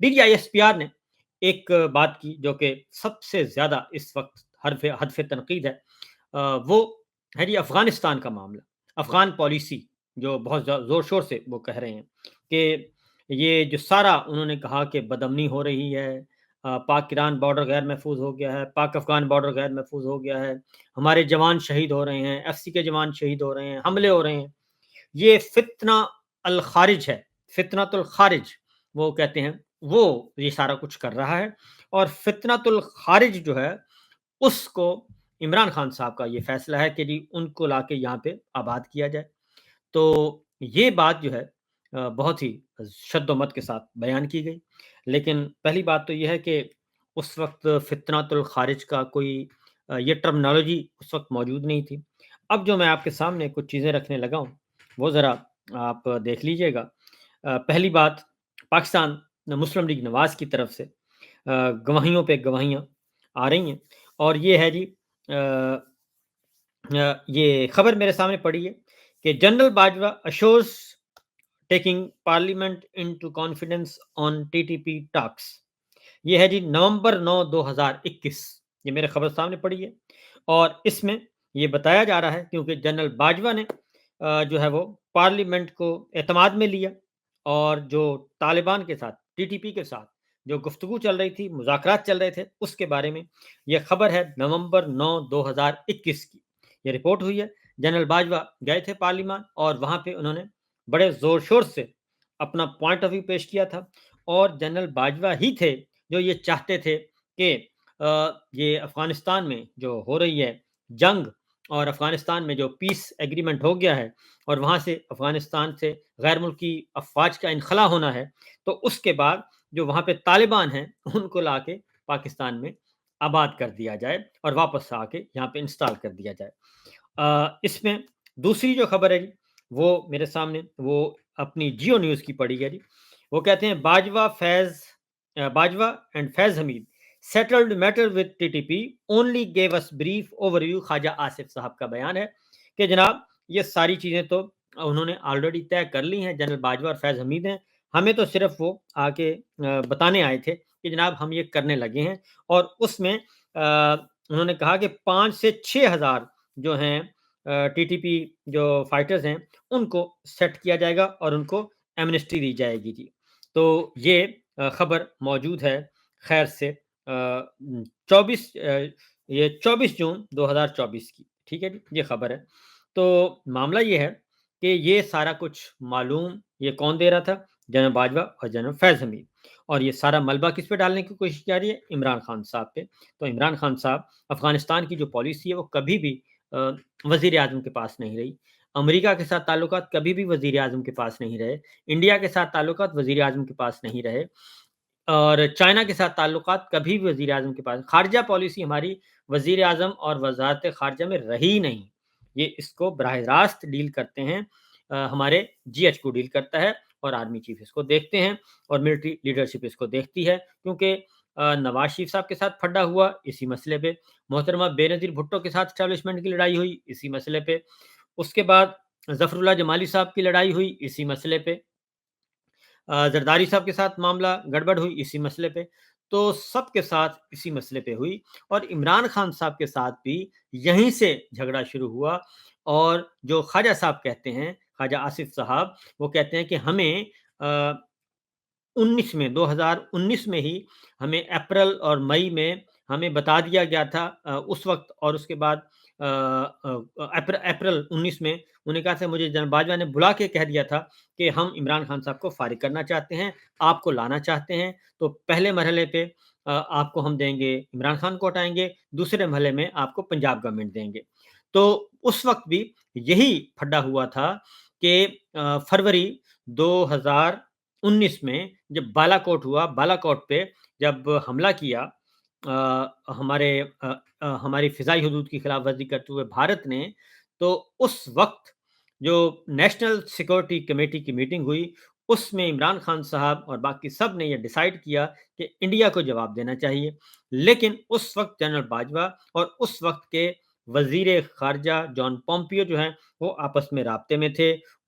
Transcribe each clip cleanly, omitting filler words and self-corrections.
DGISPR نے ایک بات کی جو کہ سب سے زیادہ اس وقت ہدف تنقید ہے، وہ ہے جی افغانستان کا معاملہ، افغان پالیسی جو بہت زور شور سے وہ کہہ رہے ہیں کہ یہ جو سارا انہوں نے کہا کہ بدامنی ہو رہی ہے، پاک ایران بارڈر غیر محفوظ ہو گیا ہے، پاک افغان بارڈر غیر محفوظ ہو گیا ہے، ہمارے جوان شہید ہو رہے ہیں، ایف سی کے جوان شہید ہو رہے ہیں، حملے ہو رہے ہیں، یہ فتنہ الخارج ہے، فتنۃ الخارج وہ کہتے ہیں، وہ یہ سارا کچھ کر رہا ہے، اور فتنۃ الخارج جو ہے اس کو عمران خان صاحب کا یہ فیصلہ ہے کہ جی ان کو لا کے یہاں پہ آباد کیا جائے۔ تو یہ بات جو ہے بہت ہی شد و مت کے ساتھ بیان کی گئی، لیکن پہلی بات تو یہ ہے کہ اس وقت فتنۃ الخارج کا کوئی یہ ٹرمنالوجی اس وقت موجود نہیں تھی۔ اب جو میں آپ کے سامنے کچھ چیزیں رکھنے لگا ہوں وہ ذرا آپ دیکھ لیجئے گا۔ پہلی بات، پاکستان مسلم لیگ نواز کی طرف سے گواہیوں پہ گواہیاں آ رہی ہیں، اور یہ ہے جی یہ خبر میرے سامنے پڑی ہے کہ general Bajwa assures taking parliament into confidence on T T P talks. یہ ہے جی نومبر 9 2021، یہ میرے خبر سامنے پڑی ہے، اور اس میں یہ بتایا جا رہا ہے کیونکہ جنرل باجوہ نے جو ہے وہ پارلیمنٹ کو اعتماد میں لیا، اور جو طالبان کے ساتھ ٹی ٹی پی کے ساتھ جو گفتگو چل رہی تھی، مذاکرات چل رہے تھے، اس کے بارے میں یہ خبر ہے نومبر 9 2021 کی، یہ رپورٹ ہوئی ہے۔ جنرل باجوہ گئے تھے پارلیمان، اور وہاں پہ انہوں نے بڑے زور شور سے اپنا پوائنٹ آف ویو پیش کیا تھا، اور جنرل باجوہ ہی تھے جو یہ چاہتے تھے کہ یہ افغانستان میں جو ہو رہی ہے جنگ، اور افغانستان میں جو پیس ایگریمنٹ ہو گیا ہے، اور وہاں سے افغانستان سے غیر ملکی افواج کا انخلا ہونا ہے، تو اس کے بعد جو وہاں پہ طالبان ہیں ان کو لا کے پاکستان میں آباد کر دیا جائے، اور واپس آ کے یہاں پہ انسٹال کر دیا جائے۔ اس میں دوسری جو خبر ہے جی وہ میرے سامنے وہ اپنی جیو نیوز کی پڑی ہے جی، وہ کہتے ہیں Bajwa and Faiz Hameed settled matter with T T P only give us brief over. Khawaja Asif صاحب کا بیان ہے کہ جناب یہ ساری چیزیں تو انہوں نے آلریڈی طے کر لی ہیں، جنرل باجوہ اور فیض حمید ہیں، ہمیں تو صرف وہ آ کے بتانے آئے تھے کہ جناب ہم یہ کرنے لگے ہیں، اور اس میں انہوں نے کہا کہ 5 سے 6 ہزار جو ہیں ٹی ٹی پی جو فائٹرز ہیں ان کو سیٹ کیا جائے گا، اور ان کو ایمنسٹی دی جائے گی جی۔ تو یہ خبر موجود ہے خیر سے 24 جون 2024 کی، ٹھیک ہے جی، یہ خبر ہے۔ تو معاملہ یہ ہے کہ یہ سارا کچھ معلوم یہ کون دے رہا تھا؟ جنرل باجوہ اور جنرل فیض حمید، اور یہ سارا ملبہ کس پہ ڈالنے کی کوشش جا رہی ہے؟ عمران خان صاحب پہ۔ تو عمران خان صاحب افغانستان کی جو پالیسی ہے وہ کبھی بھی وزیر اعظم کے پاس نہیں رہی، امریکہ کے ساتھ تعلقات کبھی بھی وزیر اعظم کے پاس نہیں رہے، انڈیا کے ساتھ تعلقات وزیر اعظم کے پاس نہیں رہے، اور چائنا کے ساتھ تعلقات کبھی بھی وزیر اعظم کے پاس، خارجہ پالیسی ہماری وزیر اعظم اور وزارت خارجہ میں رہی نہیں، یہ اس کو براہ راست ڈیل کرتے ہیں ہمارے جی ایچ کو ڈیل کرتا ہے، اور آرمی چیف اس کو دیکھتے ہیں، اور ملٹری لیڈرشپ اس کو دیکھتی ہے، کیونکہ نواز شریف صاحب کے ساتھ پھڈا ہوا اسی مسئلے پہ، محترمہ بے نظیر بھٹو کے ساتھ اسٹیبلشمنٹ کی لڑائی ہوئی اسی مسئلے پہ، اس کے بعد ظفر اللہ جمالی صاحب کی لڑائی ہوئی اسی مسئلے پہ، زرداری صاحب کے ساتھ معاملہ گڑبڑ ہوئی اسی مسئلے پہ، تو سب کے ساتھ اسی مسئلے پہ ہوئی، اور عمران خان صاحب کے ساتھ بھی یہیں سے جھگڑا شروع ہوا، اور جو خواجہ صاحب کہتے ہیں، خواجہ آصف صاحب، وہ کہتے ہیں کہ ہمیں 2019 میں ہی ہمیں اپریل اور مئی میں ہمیں بتا دیا گیا تھا اس وقت، اور اس کے بعد اپریل 19 میں انہوں نے کہا تھا، مجھے جنرل باجوہ نے بلا کے کہہ دیا تھا کہ ہم عمران خان صاحب کو فارغ کرنا چاہتے ہیں، آپ کو لانا چاہتے ہیں، تو پہلے مرحلے پہ آپ کو ہم دیں گے، عمران خان کو ہٹائیں گے، دوسرے مرحلے میں آپ کو پنجاب گورنمنٹ دیں گے۔ تو اس وقت بھی یہی پھڈا ہوا تھا کہ فروری 2019 میں جب بالا کوٹ ہوا، بالا کوٹ پہ جب حملہ کیا ہماری فضائی حدود کی خلاف ورزی کرتے ہوئے بھارت نے، تو اس وقت جو نیشنل سیکورٹی کمیٹی کی میٹنگ ہوئی، اس میں عمران خان صاحب اور باقی سب نے یہ ڈیسائیڈ کیا کہ انڈیا کو جواب دینا چاہیے، لیکن اس وقت جنرل باجوہ اور اس وقت کے وزیر خارجہ جان پومپیو جو ہیں وہ آپس میں رابطے میں تھے،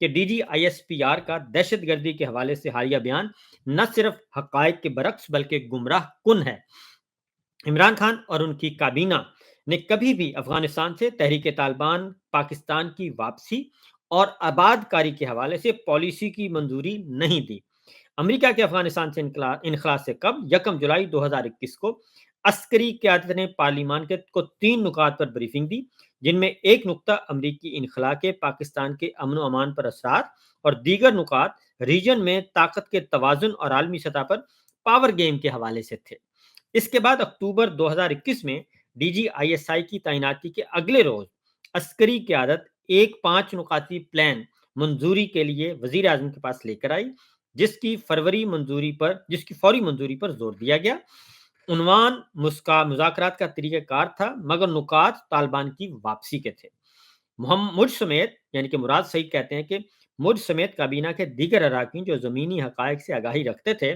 کہ D G I S P R کا دہشت گردی کے حوالے سے حالیہ بیان نہ صرف حقائق کے برعکس بلکہ گمراہ کن ہے۔ عمران خان اور ان کی کابینہ نے کبھی بھی افغانستان سے تحریک طالبان پاکستان کی واپسی اور آباد کاری کے حوالے سے پالیسی کی منظوری نہیں دی۔ امریکہ کے افغانستان سے انخلاء سے قبل 1 جولائی 2021 کو عسکری قیادت نے پارلیمان کو 3 نکات پر بریفنگ دی، جن میں ایک نکتہ امریکی انخلاء کے پاکستان کے امن و امان پر اثرات اور دیگر نکات ریجن میں طاقت کے توازن اور عالمی سطح پر پاور گیم کے حوالے سے تھے۔ اس کے بعد اکتوبر 2021 میں D G I S I کی تعیناتی کے اگلے روز عسکری قیادت ایک 5 نکاتی پلان منظوری کے لیے وزیر اعظم کے پاس لے کر آئی، جس کی فوری منظوری پر زور دیا گیا۔ عنوان مذاکرات کا طریقہ کار تھا، مگر نکات طالبان کی واپسی کے تھے۔ مجھ سمیت، یعنی کہ مراد سعید کہتے ہیں کہ مجھ سمیت کابینہ کے دیگر اراکین جو زمینی حقائق سے آگاہی رکھتے تھے،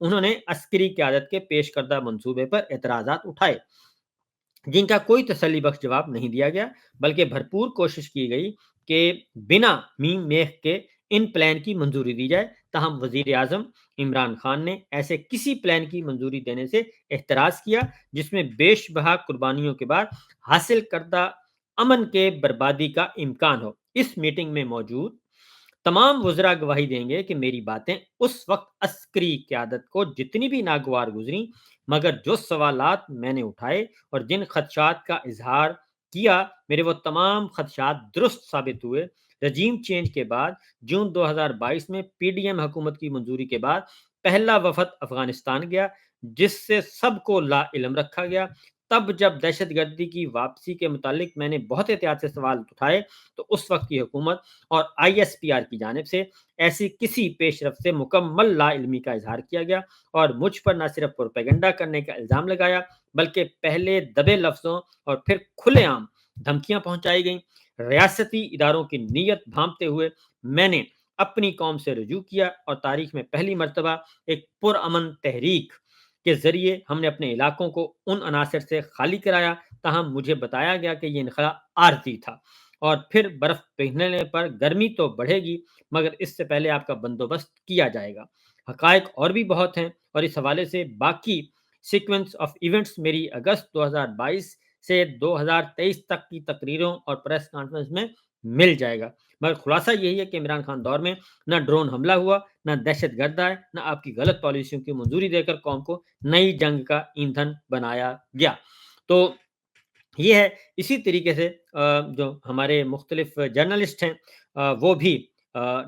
انہوں نے عسکری قیادت کے پیش کردہ منصوبے پر اعتراضات اٹھائے، جن کا کوئی تسلی بخش جواب نہیں دیا گیا، بلکہ بھرپور کوشش کی گئی کہ بنا میم میخ کے ان پلان کی منظوری دی جائے۔ تاہم وزیر اعظم عمران خان نے ایسے کسی پلان کی منظوری دینے سے احتراز کیا جس میں بیش بہا قربانیوں کے بعد حاصل کردہ امن کے بربادی کا امکان ہو۔ اس میٹنگ میں موجود تمام وزراء گواہی دیں گے کہ میری باتیں اس وقت عسکری قیادت کو جتنی بھی ناگوار گزری، مگر جو سوالات میں نے اٹھائے اور جن خدشات کا اظہار کیا، میرے وہ تمام خدشات درست ثابت ہوئے۔ رجیم چینج کے بعد جون 2022 میں پی ڈی ایم حکومت کی منظوری کے بعد پہلا وفد افغانستان گیا، جس سے سب کو لا علم رکھا گیا۔ تب جب دہشت گردی کی واپسی کے متعلق میں نے بہت احتیاط سے سوال اٹھائے تو اس وقت کی حکومت اور آئی ایس پی آر کی جانب سے ایسی کسی پیش رفت سے مکمل لا علمی کا اظہار کیا گیا اور مجھ پر نہ صرف پروپیگنڈا کرنے کا الزام لگایا، بلکہ پہلے دبے لفظوں اور پھر کھلے عام دھمکیاں پہنچائی گئیں۔ ریاستی اداروں کی نیت بھانپتے ہوئے میں نے اپنی قوم سے رجوع کیا اور تاریخ میں پہلی مرتبہ ایک پرامن تحریک کے ذریعے ہم نے اپنے علاقوں کو ان عناصر سے خالی کرایا۔ تاہم مجھے بتایا گیا کہ یہ انخلاء عارضی تھا اور پھر برف پگھلنے پر گرمی تو بڑھے گی، مگر اس سے پہلے آپ کا بندوبست کیا جائے گا۔ حقائق اور بھی بہت ہیں اور اس حوالے سے باقی سیکوینس آف ایونٹس میری اگست 2022 سے 2023 تک کی تقریروں اور پریس کانفرنس میں مل جائے گا، مگر خلاصہ یہی ہے کہ عمران خان دور میں نہ ڈرون حملہ ہوا، نہ دہشت گرد آئے، نہ آپ کی غلط پالیسیوں کی منظوری دے کر قوم کو نئی جنگ کا ایندھن بنایا گیا۔ تو یہ ہے۔ اسی طریقے سے جو ہمارے مختلف جرنلسٹ ہیں وہ بھی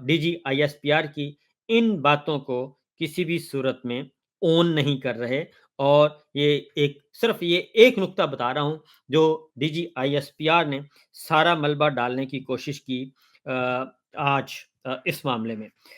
D G I S P R کی ان باتوں کو کسی بھی صورت میں اون نہیں کر رہے، اور یہ صرف یہ ایک نقطہ بتا رہا ہوں جو D G I S P R نے سارا ملبہ ڈالنے کی کوشش کی آج اس معاملے میں۔